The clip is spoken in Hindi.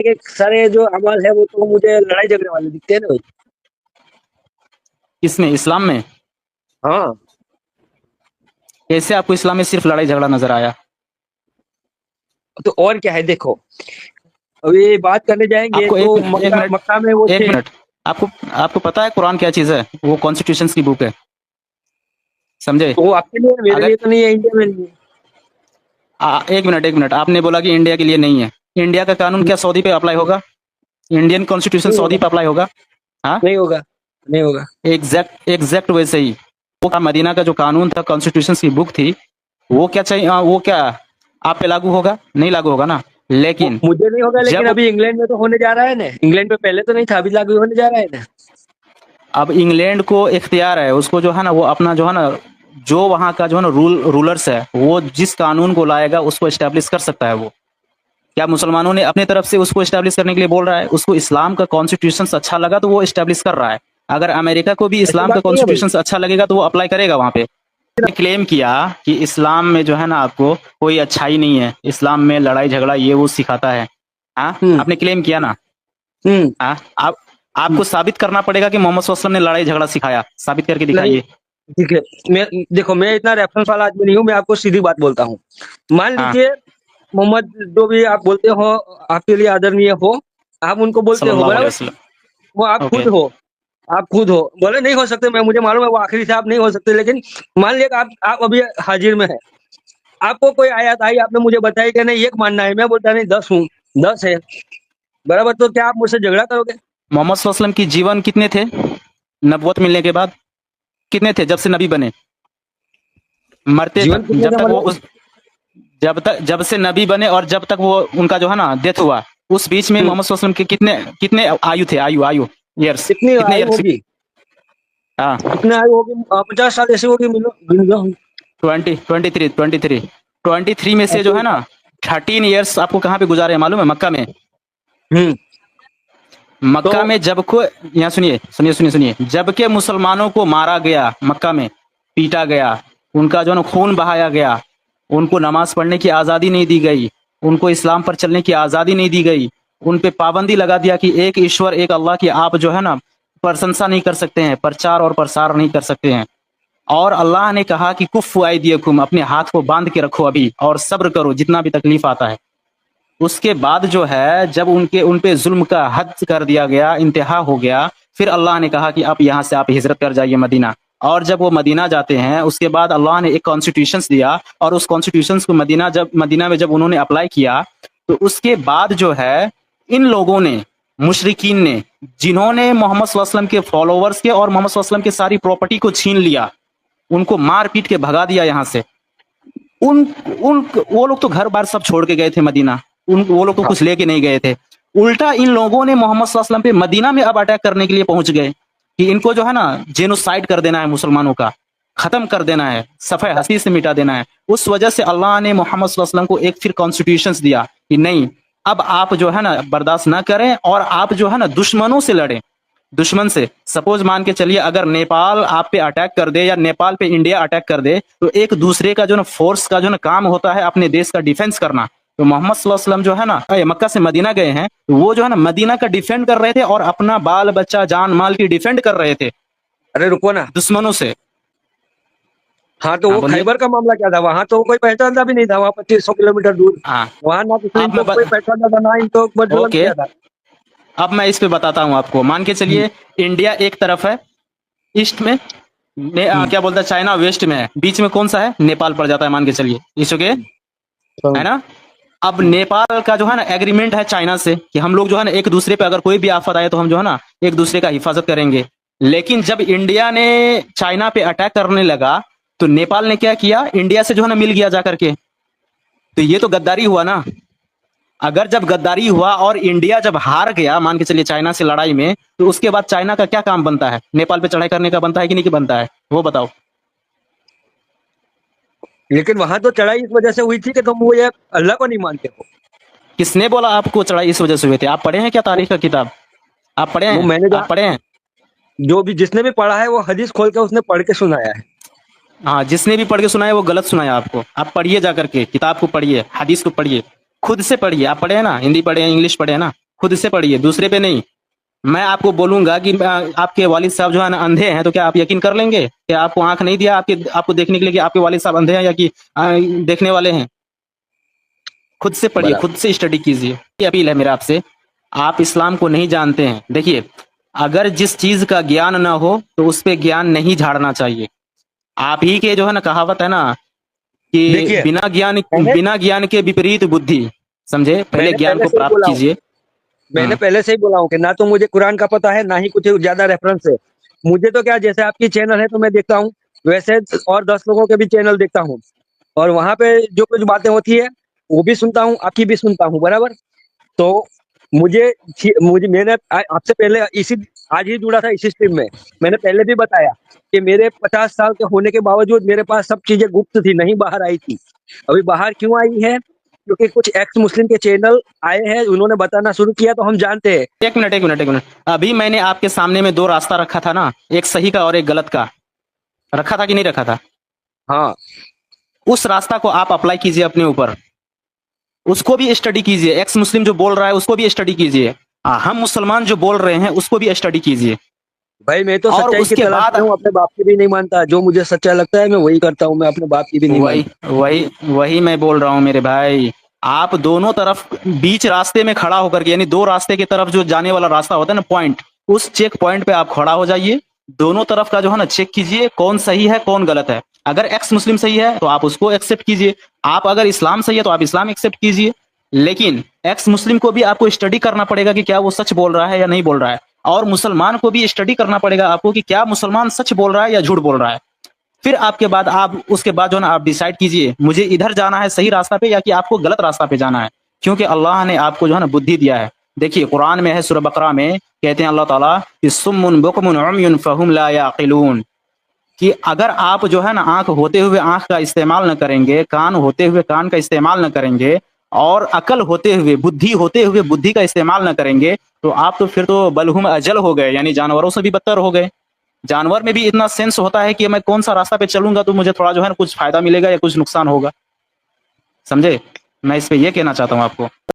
के सारे जो अमल है वो तो मुझे लड़ाई झगड़े वाले दिखते हैं ना भाई। इसमें इस्लाम में हाँ, कैसे आपको इस्लाम में सिर्फ लड़ाई झगड़ा नजर आया? तो और क्या है देखो, अभी बात करने जाएंगे आपको तो एक मक्का मिनट मक्का में वो एक थे। मिनट आपको आपको पता है कुरान क्या चीज है? वो कॉन्स्टिट्यूशन की बुक है, समझे? तो वो आपके लिए है, मेरे अगर लिए तो नहीं है, इंडिया में नहीं है। एक मिनट, आपने बोला कि इंडिया के लिए नहीं है। इंडिया का कानून क्या सऊदी पे अप्लाई होगा? इंडियन कॉन्स्टिट्यूशन नहीं सऊदी होगा, पे अप्लाई होगा? हाँ, नहीं होगा, नहीं होगा। एग्जैक्ट वैसे ही वो मदीना का जो कानून था, कॉन्स्टिट्यूशन की बुक थी, वो क्या चाहिए, वो क्या आप पे लागू होगा? नहीं लागू होगा ना। वो लेकिन मुझे नहीं होगा, लेकिन जब अभी इंग्लैंड में तो होने जा रहा है ना। इंग्लैंड में पहले तो नहीं था, अभी लागू होने जा रहा है ना। अब इंग्लैंड को इख्तियार है, उसको जो है ना वो अपना जो है ना, जो वहाँ का जो है ना रूलर्स है, वो जिस कानून को लाएगा उसको एस्टेब्लिश कर सकता है। वो क्या मुसलमानों ने अपने तरफ से उसको एस्टेब्लिश करने के लिए बोल रहा है? उसको इस्लाम का कॉन्स्टिट्यूशन अच्छा लगा तो वो एस्टेब्लिश कर रहा है। अगर अमेरिका को भी ऐसी इस्लाम का बात नहीं है भाई। कॉन्स्टिट्यूशन अच्छा लगेगा तो वो अप्लाई करेगा वहां पे। क्लेम किया कि इस्लाम में जो है ना आपको कोई अच्छाई नहीं है, इस्लाम में लड़ाई झगड़ा ये वो सिखाता है। हाँ, हम्म, आपने क्लेम किया ना। हम्म, हाँ, आप आपको साबित करना पड़ेगा कि मोहम्मद सल्लल्लाहु अलैहि वसल्लम ने लड़ाई झगड़ा सिखाया। साबित करके नहीं, दिखाइए। ठीक है। मैं देखो, मैं इतना रेफरेंस वाला आदमी नहीं हूँ, मैं आपको सीधी बात बोलता हूँ। मान हाँ, लीजिए मोहम्मद जो भी आप बोलते हो, आपके लिए आदरणीय हो, आप उनको बोलते हो सल्लल्लाहु अलैहि बराबर। वसल्लम। वो आप ओके। खुद हो, आप खुद हो, बोले नहीं हो सकते, मैं मुझे मालूम है वो आखिरी से आप नहीं हो सकते, लेकिन मान लिया कि आप अभी हाजिर में है। आपको कोई आयत आई, आपने मुझे बताई कि नहीं एक मानना है, मैं बोलता नहीं 10 हूँ, 10 है बराबर, तो क्या आप मुझसे झगड़ा करोगे? मोहम्मद सल्लल्लाहु अलैहि वसल्लम की जीवन कितने थे नबूवत मिलने के बाद? कितने थे जब से नबी बने? मरते जीवन तक, कितने जब का तक वो मतलब? उस जब से नबी बने और जब तक वो उनका जो है ना डेथ हुआ, उस बीच में हम्म, मोहम्मद सल्लल्लाहु अलैहि वसल्लम के कितने कितने आयु थे? आयु ईयर्स कितनी कितने आयु ईयर्स? होगी? हाँ, कितनी आयु होगी? 50 साल ऐसी होगी, मिलो गिन लो। 23 में से जो है ना 13 ईयर्स आपको कहाँ पे गुजारे हैं मालूम है? मक्का में। हम्म, तो मक्का में जब को यहाँ सुनिए सुनिए सुनिए सुनिए, जब के मुसलमानों को मारा गया मक्का में, पीटा गया, उनका जो है ना खून बहाया गया, उनको नमाज पढ़ने की आज़ादी नहीं दी गई, उनको इस्लाम पर चलने की आज़ादी नहीं दी गई, उन पे पाबंदी लगा दिया कि एक ईश्वर एक अल्लाह की आप जो है ना प्रशंसा नहीं कर सकते हैं, प्रचार और प्रसार नहीं कर सकते हैं। और अल्लाह ने कहा कि कुफ़्फ़ु अयदियकुम, अपने हाथ को बांध के रखो अभी और सब्र करो जितना भी तकलीफ आता है। उसके बाद जो है जब उन पे जुल्म का हद कर दिया गया, इंतहा हो गया, फिर अल्लाह ने कहा कि अब यहाँ से आप हिजरत कर जाइए मदीना। और जब वो मदीना जाते हैं उसके बाद अल्लाह ने एक कॉन्स्टिट्यूशन दिया, और उस कॉन्स्टिट्यूशन को मदीना में जब उन्होंने अप्लाई किया, तो उसके बाद जो है इन लोगों ने, मुशरिकीन ने, जिन्होंने मोहम्मद सल्लल्लाहु अलैहि वसल्लम के फॉलोवर्स के और मोहम्मद सल्लल्लाहु अलैहि वसल्लम की सारी प्रॉपर्टी को छीन लिया, उनको मार पीट के भगा दिया यहाँ से। उन उन वो लोग तो घर बार सब छोड़ के गए थे मदीना, वो लोग तो हाँ, कुछ लेके नहीं गए थे। उल्टा इन लोगों ने मोहम्मद सल्लल्लाहु अलैहि वसल्लम पे मदीना में अब अटैक करने के लिए पहुंच गए कि इनको जो है ना जेनोसाइड कर देना है, मुसलमानों का खत्म कर देना है, सफ़े हस्ती से मिटा देना है। उस वजह से अल्लाह ने मोहम्मद सल्लल्लाहु अलैहि वसल्लम को एक फिर कॉन्स्टिट्यूशन दिया कि नहीं, अब आप जो है ना बर्दाश्त ना करें और आप जो है ना दुश्मनों से लड़ें। दुश्मन से सपोज मान के चलिए, अगर नेपाल आप पे अटैक कर दे या नेपाल पे इंडिया अटैक कर दे, तो एक दूसरे का जो ना फोर्स का जो ना काम होता है अपने देश का डिफेंस करना। तो मोहम्मद सल्लल्लाहु अलैहि वसल्लम जो है ना मक्का से मदीना गए हैं, तो वो जो है ना मदीना का डिफेंड कर रहे थे और अपना बाल बच्चा जान माल की डिफेंड कर रहे थे अरे रुको ना। दुश्मनों से। हाँ, तो हाँ वो बोलिए। खैबर का मामला क्या था? वहां तो कोई पहचानता भी नहीं था, वहां 2500 किलोमीटर दूर। हाँ, वहां ना तो इन अब तो कोई पहचानता था, ना इन तो जुलम ओके, किया था। अब मैं इस पे बताता हूँ आपको। मान के हम्म, चलिए इंडिया एक तरफ है ईस्ट में, हम्म, क्या बोलता है, चाइना वेस्ट में है, बीच में कौन सा है? नेपाल पड़ जाता है, मान के चलिए इस ओके, है हम्म, ना? अब नेपाल का जो है ना एग्रीमेंट है चाइना से कि हम लोग जो है ना एक दूसरे पे अगर कोई भी आफत आए तो हम जो है ना एक दूसरे का हिफाजत करेंगे। लेकिन जब इंडिया ने चाइना पे अटैक करने लगा, तो नेपाल ने क्या किया? इंडिया से जो है ना मिल गया जा करके। तो ये तो गद्दारी हुआ ना। अगर जब गद्दारी हुआ और इंडिया जब हार गया मान के चलिए चाइना से लड़ाई में, तो उसके बाद चाइना का क्या काम बनता है? नेपाल पे चढ़ाई करने का बनता है कि नहीं कि बनता है? वो बताओ। लेकिन वहां तो चढ़ाई इस वजह से हुई थी कि तुम वो ये अल्लाह को नहीं मानते हो। किसने बोला आपको चढ़ाई इस वजह से हुए थे? आप पढ़े हैं क्या वो, तारीख का किताब? आप पढ़े वो हैं? मैंने आप पढ़े हैं? जो भी जिसने भी पढ़ा है वो हदीस खोल के उसने पढ़ के सुनाया है। हाँ, जिसने भी पढ़ के सुनाया वो गलत सुनाया आपको। आप पढ़िए जा करके, किताब को पढ़िए, हदीस को पढ़िए, खुद से पढ़िए। आप पढ़े हैं ना, हिंदी पढ़े हैं, इंग्लिश पढ़े हैं ना? खुद से पढ़िए, दूसरे पे नहीं। मैं आपको बोलूंगा कि आपके वालिद साहब जो है ना अंधे हैं, तो क्या आप यकीन कर लेंगे? क्या आपको आंख नहीं दिया आपको देखने के लिए कि आपके वालिद साहब अंधे हैं या कि देखने वाले हैं? खुद से पढ़िए, बराबर। खुद से स्टडी कीजिए। ये अपील है मेरा आपसे। आप इस्लाम को नहीं जानते हैं, देखिए, अगर जिस चीज का ज्ञान ना हो तो उस पे ज्ञान नहीं झाड़ना चाहिए। आप ही के जो है ना कहावत है ना कि देखिए, मैंने बिना ज्ञान के विपरीत बुद्धि। समझे? पहले मैंने ज्ञान पहले को से ही प्राप्त बोला हूँ, कीजिए। मैंने हम्म। पहले से ही बोला हूँ कि ना तो मुझे कुरान का पता है, ना ही कुछ ज्यादा रेफरेंस है। मुझे तो क्या, जैसे आपकी चैनल है तो मैं देखता हूँ, वैसे और 10 लोगों के भी चैनल देखता हूँ, और वहां पे जो कुछ बातें होती है वो भी सुनता हूँ, आपकी भी सुनता हूँ, बराबर। तो मुझे मुझे मैंने आपसे पहले इसी आज ही जुड़ा था इसी स्ट्रीम में। मैंने पहले भी बताया कि मेरे 50 साल के होने के बावजूद मेरे पास सब चीजें गुप्त थी, नहीं बाहर आई थी। अभी बाहर क्यों आई है? क्योंकि कुछ एक्स मुस्लिम के चैनल आए हैं, उन्होंने बताना शुरू किया तो हम जानते हैं। एक मिनट, एक मिनट, एक मिनट। अभी मैंने आपके सामने में दो रास्ता रखा था ना, एक सही का और एक गलत का। रखा था कि नहीं रखा था? हाँ, उस रास्ता को आप अप्लाई कीजिए अपने ऊपर। उसको भी स्टडी कीजिए। एक्स मुस्लिम जो बोल रहा है उसको भी स्टडी कीजिए। हम मुसलमान जो बोल रहे हैं उसको भी स्टडी कीजिए। भाई मैं तो और सच्चाई की उसके तलाश बाद में हूँ, अपने बाप की भी नहीं मानता। जो मुझे सच्चा लगता है मैं वही करता हूँ, मैं अपने बाप की भी नहीं वही मानता। वही वही मैं बोल रहा हूँ मेरे भाई। आप दोनों तरफ बीच रास्ते में खड़ा होकर के, यानी दो रास्ते की तरफ जो जाने वाला रास्ता होता है ना, पॉइंट, उस चेक पॉइंट पे आप खड़ा हो जाइए। दोनों तरफ का जो है ना चेक कीजिए, कौन सही है कौन गलत है। अगर एक्स मुस्लिम सही है तो आप उसको एक्सेप्ट कीजिए। आप अगर इस्लाम सही है तो आप इस्लाम एक्सेप्ट कीजिए। लेकिन एक्स मुस्लिम को भी आपको स्टडी करना पड़ेगा कि क्या वो सच बोल रहा है या नहीं बोल रहा है। और मुसलमान को भी स्टडी करना पड़ेगा आपको कि क्या मुसलमान सच बोल रहा है या झूठ बोल रहा है। फिर आपके बाद आप उसके बाद जो है ना आप डिसाइड कीजिए मुझे इधर जाना है सही रास्ता पे या कि आपको गलत रास्ता पे जाना है। क्योंकि अल्लाह ने आपको जो है ना बुद्धि दिया है। देखिए कुरान में है, सूरह बकरा में कहते हैं अल्लाह ताला कि सुम्मुन बुकमुन उम्युन फहुम ला याकिलून, कि अगर आप जो है ना आंख होते हुए आंख का इस्तेमाल न करेंगे, कान होते हुए कान का इस्तेमाल न करेंगे, और अकल होते हुए बुद्धि का इस्तेमाल न करेंगे, तो आप तो फिर तो बलहुम अजल हो गए, यानी जानवरों से भी बदतर हो गए। जानवर में भी इतना सेंस होता है कि मैं कौन सा रास्ता पे चलूंगा तो मुझे थोड़ा जो है ना कुछ फायदा मिलेगा या कुछ नुकसान होगा। समझे? मैं इस पे ये कहना चाहता हूँ आपको।